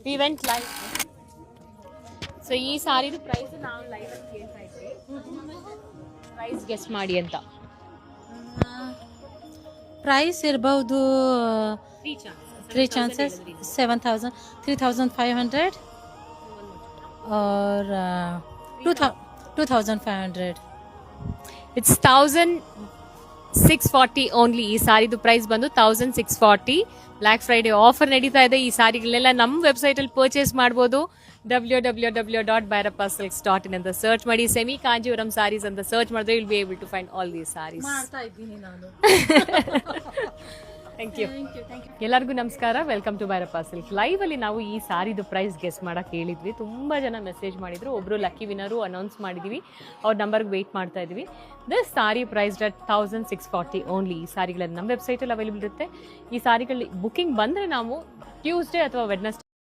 We went live. So ಈ ಸಾರಿದು price ನಾವು live ಅಲ್ಲಿ ಕೇಳ್ತಾ ಇದ್ವಿ, ಪ್ರೈಸ್ ಗೆಸ್ ಮಾಡಿ ಅಂತ. ಪ್ರೈಸ್ ಇರಬಹುದು 3 chances 7,000 3,500 or 2,500. It's 1,640 only. ಈ ಸಾರಿದು ಪ್ರೈಸ್ ಬಂದು 1,640. ಬ್ಲ್ಯಾಕ್ ಫ್ರೈಡೆ ಆಫರ್ ನಡೀತಾ ಇದೆ. ಈ ಸಾರಿಗಳನ್ನೆಲ್ಲ ನಮ್ಮ ವೆಬ್ಸೈಟ್ ಅಲ್ಲಿ ಪರ್ಚೇಸ್ ಮಾಡಬಹುದು. www.bhairappasilks.in ಅಂತ ಸರ್ಚ್ ಮಾಡಿ, ಸೆಮಿ ಕಾಂಜೀವರಂ ಸಾರೀಸ್ ಅಂತ ಸರ್ಚ್ ಮಾಡಿದ್ರೆ will be able to find all these sarees. ಮಾಡ್ತಾ ಇದ್ದೀನಿ ನಾನು. Thank you. ಎಲ್ಲರಿಗೂ ನಮಸ್ಕಾರ, welcome to Bhairappa silk. Live ಅಲ್ಲಿ ನಾವು ಈ ಸಾರಿದು ಪ್ರೈಸ್ ಗೆಸ್ ಮಾಡಕ್ ಹೇಳಿದ್ವಿ. ತುಂಬಾ ಜನ ಮೆಸೇಜ್ ಮಾಡಿದ್ರು. ಒಬ್ರು ಲಕ್ಕಿ ವಿನರು ಅನೌನ್ಸ್ ಮಾಡಿದೀವಿ, ಅವ್ರ ನಂಬರ್ಗೆ ವೇಟ್ ಮಾಡ್ತಾ ಇದೀವಿ. This saree price at 1,640 only. ಈ ಸಾರಿಗಳನ್ನು ನಮ್ಮ ವೆಬ್ಸೈಟ್ ಅಲ್ಲಿ ಅವೈಲೇಬಲ್ ಇರುತ್ತೆ. ಈ ಸಾರಿಗಳಲ್ಲಿ ಬುಕಿಂಗ್ ಬಂದ್ರೆ ನಾವು ಟ್ಯೂಸ್ಡೇ ಅಥವಾ ವೆಡ್ನೆಸ್ಡೇ